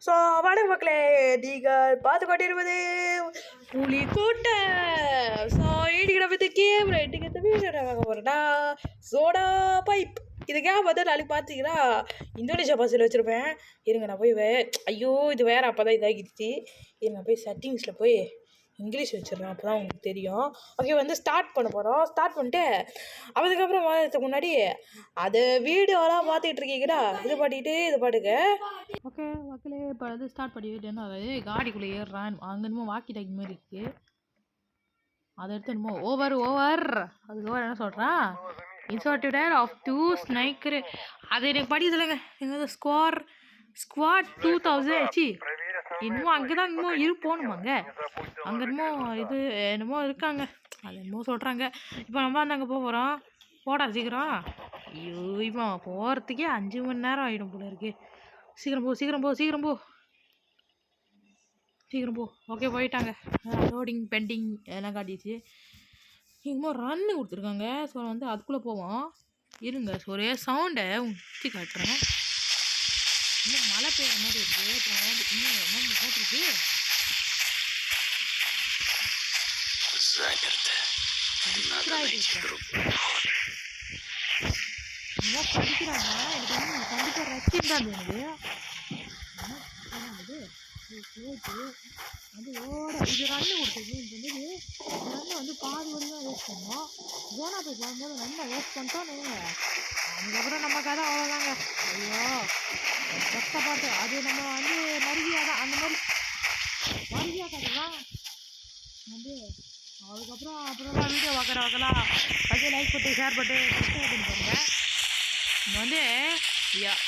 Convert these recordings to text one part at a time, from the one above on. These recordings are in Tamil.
ஸோ வணக்கம் மக்களே, நீங்கள் பார்த்து கொண்டிருப்பது புலிக்கூட்டம். ஸோ இன்னைக்கு நம்ம இந்த கேம் இன்னைக்கு இந்த வீடியோ வாங்க போகிறேன்னா சோடா பைப். இது கேம் வந்து நாளைக்கு பார்த்தீங்கன்னா இந்தோனேஷியா பாசில் வச்சுருப்பேன். இருங்க நான் போய் ஐயோ இது வேறு அப்போ தான் இதாகிடுச்சு. இருங்க போய் செட்டிங்ஸில் போய் இங்கிலீஷ் வச்சிடறேன், அப்போ தான் உங்களுக்கு தெரியும். ஓகே வந்து ஸ்டார்ட் பண்ண போகிறோம். ஸ்டார்ட் பண்ணிட்டு அதுக்கப்புறம் வரதுக்கு முன்னாடி அது வீடியோலாம் பார்த்துட்டு இருக்கீங்கன்னா இது பாட்டுக்க. ஓகே மக்களே, இப்போ வந்து ஸ்டார்ட் பண்ணிவிட்டேன்னா அது காடிக்குள்ளே ஏறுறான். அங்கே என்னமோ வாக்கி டாக்கி மாதிரி இருக்குது. அதை எடுத்து என்னமோ ஓவர் அதுக்கு ஓவர் என்ன சொல்கிறான், இன்சர்டட் ஆஃப் 2 ஸ்னைக்கரு. அது எனக்கு படி சொல்லுங்க. எங்கள் ஸ்குவாட் 2000 ஆச்சு. என்னமோ அங்கே தான் இன்னமும் இருப்போனுமாங்க. அங்கே என்னமோ இது என்னமோ இருக்காங்க, அது என்னமோ சொல்கிறாங்க. இப்போ நம்ம வந்து அங்கே போகிறோம். போடா சீக்கிரம். ஐயோ இப்போ போகிறதுக்கே 5 மணி நேரம் ஆகிடும் போல இருக்கு. சீக்கிரம் போ. ஓகே போயிட்டாங்க. லோடிங் பெண்டிங் எல்லாம் காட்டிடுச்சு. இன்னும் ரன்னு கொடுத்துருக்காங்க. ஸோ வந்து அதுக்குள்ளே போவோம். இருங்க ஒரே சவுண்டை ஊற்றி காட்டுறேன். இன்னும் மழை பெய்கிற மாதிரி இருக்குது. அப்புறம் வந்து இன்னும் என்ன போட்டிருக்கு படிக்கிறாங்க. எனக்கு வந்து கண்டிப்பாக ரசியம் தான் எனக்கு. அது இது ரன்னு கொடுத்துருக்கு. இது ரன்னை வந்து பாதி வரைக்கும் வேஸ்ட் பண்ணோம். ஜோனா போய் போகும்போது ரன்னை வேஸ்ட் பண்ணிட்டோம். அதுக்கப்புறம் நம்ம கதை அவ்வளோதாங்க. ஐயோ கஷ்டப்பாட்டு அது நம்ம வந்து மருகியாக அந்த மாதிரி மருகியாக கதைலாம் வந்து அப்புறம் வீடியோ பார்க்குறவங்கலாம் அது லைக் போட்டு ஷேர் போட்டு சப்ஸ்கிரைப் பண்ணுங்க. வந்து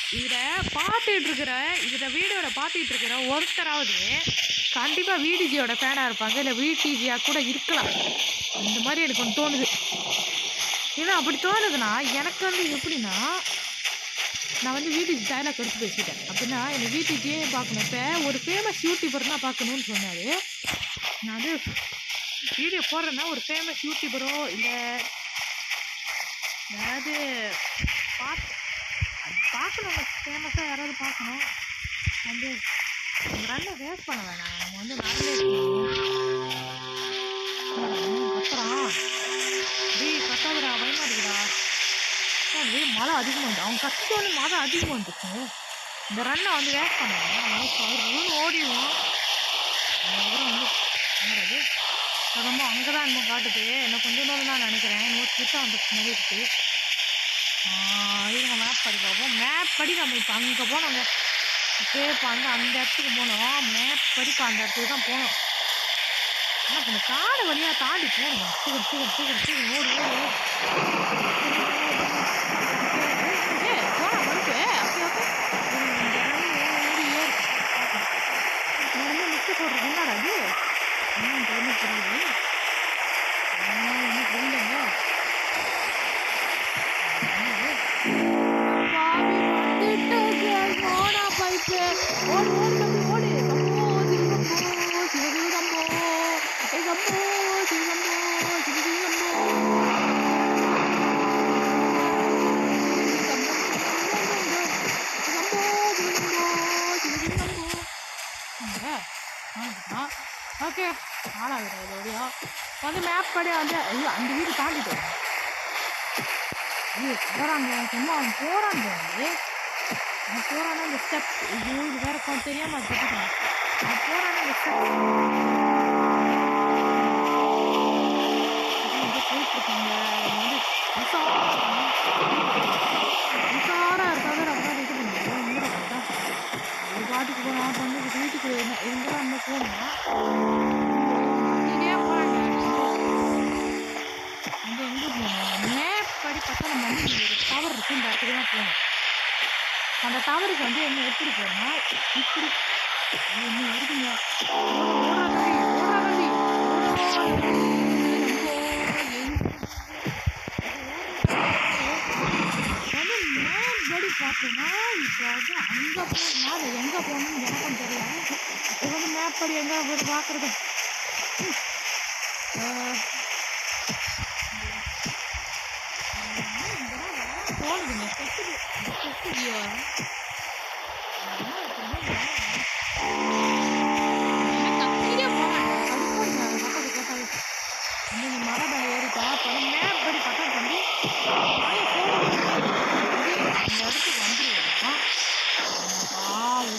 இதில் வீடியோவில் பார்த்துட்டு இருக்கிற ஒருத்தராவது கண்டிப்பாக விடிஜியோட ஃபேனாக இருப்பாங்க, இல்லை விடிஜியாக கூட இருக்கலாம். இந்த மாதிரி எனக்கு ஒன்று தோணுது. ஏன்னா அப்படி தோணுதுன்னா எனக்கு வந்து எப்படின்னா, நான் வந்து விடிஜி டைலாக் எடுத்து பேசிட்டேன். அப்படின்னா எனக்கு விடிஜியே பார்க்கணும். இப்போ ஒரு ஃபேமஸ் யூடியூபர் தான் பார்க்கணுன்னு சொன்னார். நான் வந்து வீடியோ போடுறேன்னா ஒரு ஃபேமஸ் யூடியூபரோ இல்லை யாராவது பார்க்கணும், ஃபேமஸாக யாராவது பார்க்கணும். வந்து ரன்னை வேஸ்ட் பண்ண வேணாம். நம்ம வந்து நடந்தே கத்துறான். கத்தாதுடா, பயமா இருக்குடா. மழை அதிகமாக வந்து அவங்க கத்தோன்னு மழை அதிகமாக வந்துச்சு. இந்த ரன்னை வந்து வேஸ்ட் பண்ண வேணாம். ஓடிடுவோம். அதுக்கப்புறம் வந்து என்னது ரொம்ப அங்கே தான் இன்னும் காட்டுது. இன்னும் கொஞ்சம் நேரம் தான் நினைக்கிறேன். இன்னும் கிட்ட அந்த மாதிரி இருக்குது. இதுங்க மேப் படி பார்ப்போம். மேப் படி நம்ம இப்போ அங்கே போனோங்க. ஓகே இப்போ அந்த இடத்துக்கு போனோம். மேப் படி இப்போ அந்த இடத்துக்கு தான் போனோம். ஆனால் இப்போ இந்த காடு வழியாக தாண்டி போகணும். சீக்கிரம் ஓடு போனா மறுப்பு. ஓகே ஓடி ஏறு. மிக்க போடுறது என்னடா அது என்ன புரியுது. ஒன்றும் புரியலங்க. ஓகே ஆளாகிறேன் இதோடையா வந்து மேப் படி வந்து ஐயோ அந்த வீடு தாண்டிட்டோம். ஐயோ போகிறாங்க சும்மா அவன் போகிறாங்க. அவன் போகிறான்னா இந்த ஸ்டெப் ஐயோ இது வேற கொஞ்சம் தெரியாமல் அது கட்டிக்கலாம். அவன் போகிறான்னா இந்த ஸ்டெப் போயிட்டுருக்காங்க. வந்து உஷாராக இருக்காது. ரொம்ப இது பண்ணுவோம். இங்கே பார்த்தா ஒரு பாட்டுக்கு போகிறோம். வந்து வீட்டுக்கு இருந்தால் நம்ம போகணும். இதே போகிறாங்க வந்து எங்கே போகணும். மேப் படி பார்த்தா நம்ம வந்து ஒரு டவர் இருக்குது. இந்த இடத்துக்கு தான் போகணும். அந்த டவருக்கு வந்து என்ன எப்படி போகணும்னா இப்படி என்ன இருக்குங்க. படி பார்த்தோன்னா இப்போ வந்து அங்கே போகணும். அது எங்கே போகணும்னு எனக்கும் தெரியல. இப்போ வந்து மேப் படி எங்கே போய் பார்க்குறது. போனதுங்க ஸ்டெப்ஸுக்கு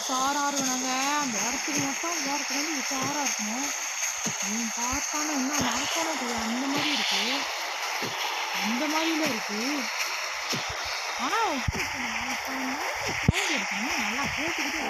உஷாராக இருக்கணுங்க. அந்த இடத்துக்கு மட்டும் போகிறதுக்கு வந்து உஷாராக இருக்கணும். பார்த்தாலும் என்ன நடக்கணும் தெரியும், அந்த மாதிரி இருக்கு, அந்த மாதிரில இருக்கு. ஆனால் சவுண்ட் இருக்கணும் நல்லா போட்டுக்கிட்டு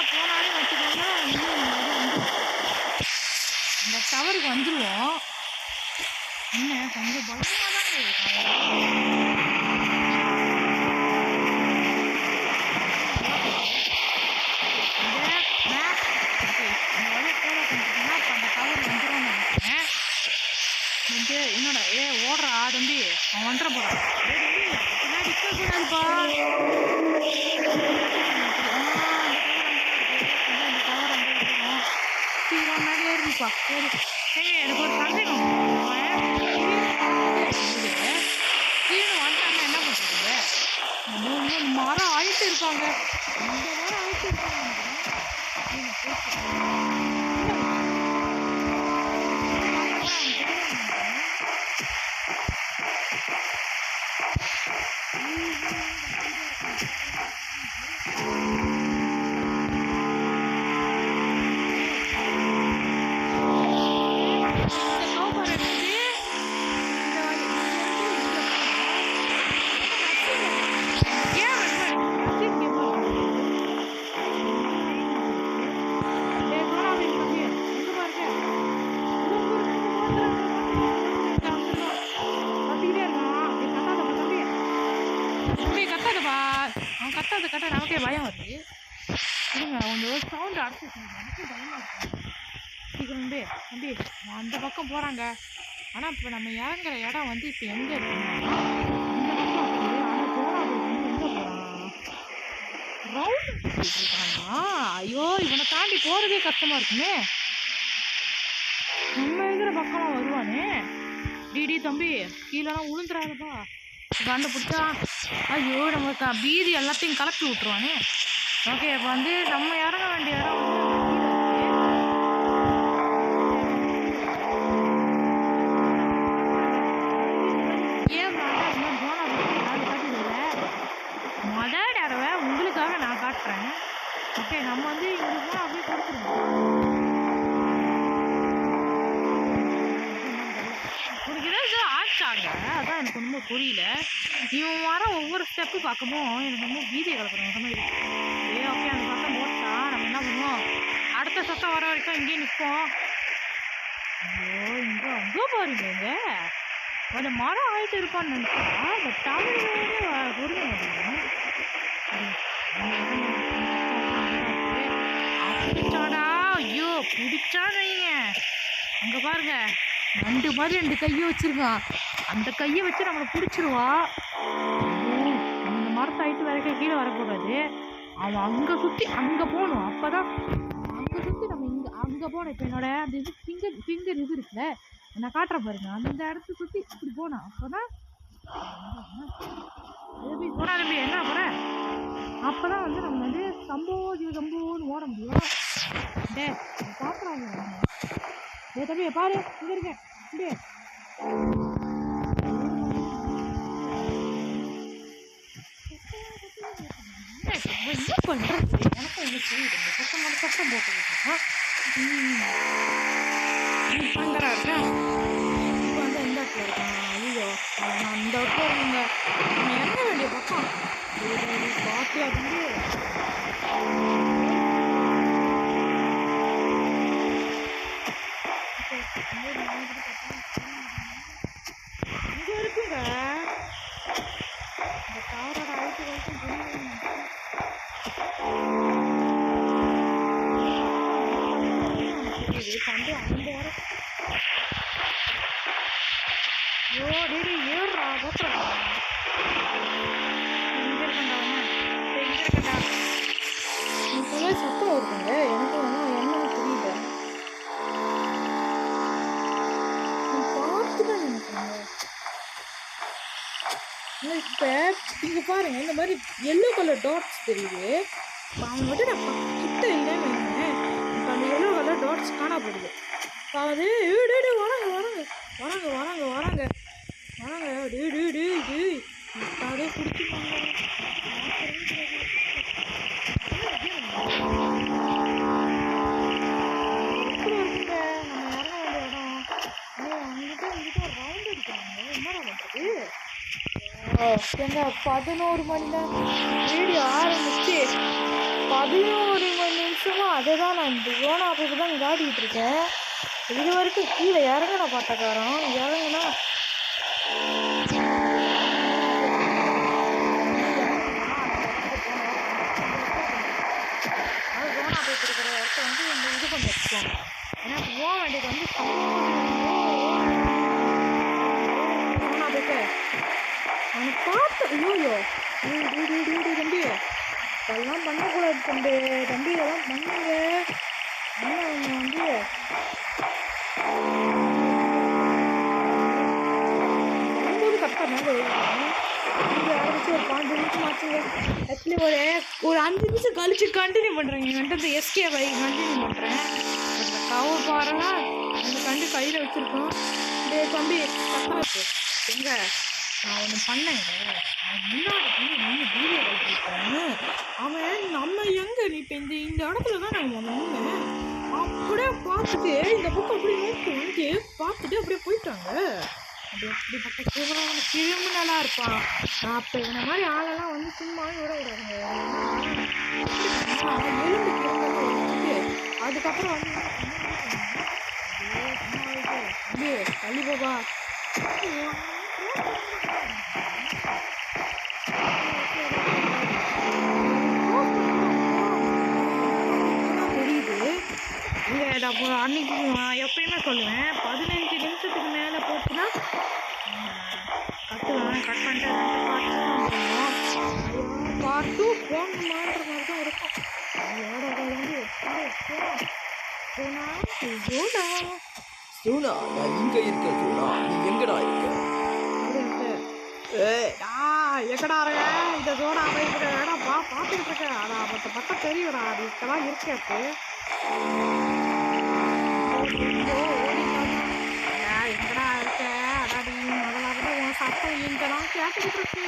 போனாலே வச்சுக்கோங்க, இந்த டவருக்கு வந்துடுவோம். என்ன கொஞ்சம் பயமாக தாங்க இருக்கும். என்னோட ஓடுறா தம்பி, அவன் வந்துட போறான். கூடாதுப்பா, ஏறிப்பா ஏறி. எனக்கு ஒரு சந்தேகம், கீழே வந்துட்டாங்க என்ன பண்றது? மரம் ஆயிட்டு இருப்பாங்க, இந்த மரம் ஆயிட்டு இருப்பாங்க. கட்ட நமக்கே பயம் வருது. இருங்க அவங்க சவுண்ட் அடிச்சு எனக்கும் பயமா இருக்கு. சீக்கிரம் தம்பி அந்த பக்கம் போறாங்க. ஆனா இப்ப நம்ம இறங்குற இடம் வந்து இப்ப எங்க இருக்குன்னா எங்க போறான், ரவுண்ட் இருக்கானா? ஐயோ இவனை தாண்டி போறதே கஷ்டமா இருக்குமே. நம்ம இருக்கிற பக்கம் வருவானே. டிடி தம்பி கீழெல்லாம் உளுந்துறாருப்பா, கண்டு பிடிச்சா ஐயோ நம்ம பீதி எல்லாத்தையும் கலப்பி விட்டுருவானே. ஓகே இப்போ வந்து நம்ம இறங்க வேண்டிய இடம் முதல் தடவை உங்களுக்காக நான் காட்டுறேன். ஓகே நம்ம வந்து இவங்களுக்கு அப்படியே கொடுத்துருவோம். உனக்கு ஏதாவது ஆச்சாங்க, அதான் எனக்கு ரொம்ப புரியல. இவன் வர ஒவ்வொரு ஸ்டெப்பு பார்க்கவும் எனக்கு ரொம்ப வீதியை கலக்குறோம் மாதிரி இருக்கு. ஓகே அந்த சத்தம் போட்டா நம்ம என்ன பண்ணுவோம், அடுத்த சத்தம் வர வரைக்கும் இங்கேயே நிற்போம். ஐயோ இங்கே அங்கே பாருங்க, இங்க அந்த மரம் ஆயிட்டு இருப்பான்னு நினைச்சா அந்த டவரு பொருங்க மாட்டேங்க. பிடிச்சாடா, ஐயோ பிடிச்சான்னு வைங்க. அங்கே பாருங்க 2 மாதிரி 2 கையை வச்சிருக்கான். அந்த கையை வச்சு நம்மளை பிடிச்சிருவா. அந்த மரத்தை ஆயிட்டு வரைக்கும் கீழே வரக்கூடாது. அவன் அங்கே சுற்றி அங்கே போகணும். அப்போதான் அங்கே சுற்றி நம்ம இங்கே அங்கே போகணும். இப்போ என்னோட அந்த இது ஃபிங்கர் இது இருக்குல்ல, நான் காட்டுறேன் பாருங்க, அந்த இடத்த சுற்றி இப்படி போனோம். அப்போதான் போனா தம்பி என்ன போகிறேன், அப்போதான் வந்து நம்ம வந்து சம்போன்னு ஓட முடியும். டே பார்க்குறாங்க தம்பி, பாரு இங்கே இருக்கேன் தம்பி. என்ன பண்ணுறது எனக்கு ஒன்று சொல்லிடுங்க. சத்தம் போட்டுக்கிட்டேன் அங்கரா இருக்கேன். இப்போ வந்து எந்த இடத்துல இருக்கேன், ஐயோ நான் அந்த இடத்துல இருக்குங்க. நம்ம இறங்க வேண்டிய பக்கம் பார்த்தியா தம்பி. தெரியுது பண்டு அந்த வர ஐயோ டேடி ஏறுறா போத்துறா இங்க இருக்கண்டா இங்க இருக்கண்டா இப்பவே சத்தம் வருதுங்க எனக்கு என்னன்னு புரியல பார்த்துதான் நினைக்கிறேங்க இப்போ இங்கே பாருங்க இந்த மாதிரி எல்லோ கலர் டாட்ஸ் தெரியுது அவன் மட்டும் நான் கிட்ட இல்லைன்னு வைங்க இப்போ அந்த எல்லோ கலர் டாட்ஸ் காணப்படுது இப்போ அது வராங்க வராங்க வராங்க வராங்க வராங்க வராங்க அதே பிடிச்சிப்பாங்க எங்க 11 மணி தான் வீடியோ ஆரம்பிச்சு 11 மணி நிமிஷமா அதை தான் நான் இந்த யோனா போய் தான் காட்டிகிட்டு இருக்கேன் இது வரைக்கும் கீழே இறங்கின பாட்டக்காரன் இறங்குனா யோனா போயிட்டு இருக்கிற இடத்த வந்து இந்த இது பண்ணி வச்சுக்கோங்க ஏன்னா போக வேண்டியது வந்து யோனா போயிட்டு அவனை பார்த்து ஐயோ தம்பி இதெல்லாம் பண்ணக்கூடாது தம்பி இதெல்லாம் பண்ணுங்க அவங்க வந்து வரும்போது கரெக்டாக மேலே ஆரம்பிச்சு ஒரு 5 நிமிஷம் ஆச்சுங்க ஆக்சுவலி ஒரு 5 நிமிஷம் கழிச்சு கண்டினியூ பண்ணுறேங்க வந்துட்டு அந்த எஸ்கே பை கண்டினியூ பண்ணுறேன் அந்த கவர் பாருங்க அந்த கண்டு கையில் வச்சுருக்கோம் தம்பி கரெக்டாக இருக்கு எங்க நான் ஒன்று பண்ணேங்க அவன் முன்னாடி நின்று வீடியோ எடுத்துருக்கேன் அவன் நம்ம எங்கே இப்போ இந்த இடத்துல தான் நான் நின்னேன் அப்படியே பார்த்துட்டு இந்த பக்கம் அப்படியே நோக்கி வந்து பார்த்துட்டு அப்படியே போயிட்டாங்க அப்படி அப்படிப்பட்ட கிரிமினலாக இருப்பான் அப்போ இந்த மாதிரி ஆளெல்லாம் வந்து சும்மாவே விட விடாதுங்க எலும்பு கிரிமினல் அதுக்கப்புறம் வந்து அப்படியே தள்ளி போவா தெரியுது இங்கே அன்னைக்கு நான் எப்பயுமே சொல்லுவேன் 15 நிமிஷத்துக்கு மேலே போச்சுன்னா கட்டுவேன் கட் பண்ணிட்டு பார்ட் 2 போகணுமான்ற மாதிரி தான் இருக்கும் சோனா நான் இங்க இருக்க சோனா நீ எங்கடா இருக்க எக்கடா இருக்க இந்த சோனா போயிட்டு இடம் பார்த்துக்கிட்டு இருக்கேன் அதான் பக்கம் தெரியும்டா அது இப்பெல்லாம் இருக்கேப்பு எங்கடா இருக்க அடாடி முதல்ல உன் சத்தம் இங்கெல்லாம் கேட்டுக்கிட்டு இருக்கு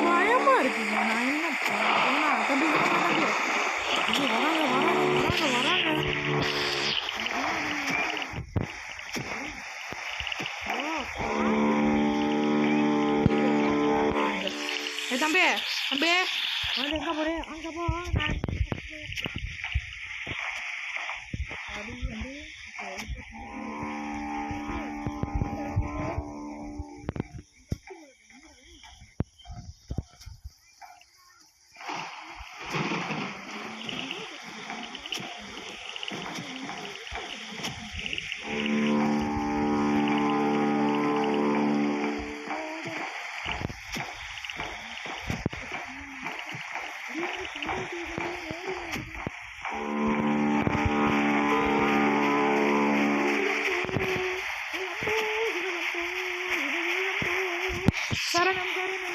பயமா இருக்குங்க நான் என்ன தம்பி வராங்க தம்பி தம்பி வந்து எங்க போறேன் அங்க போ சரணம் சரணம்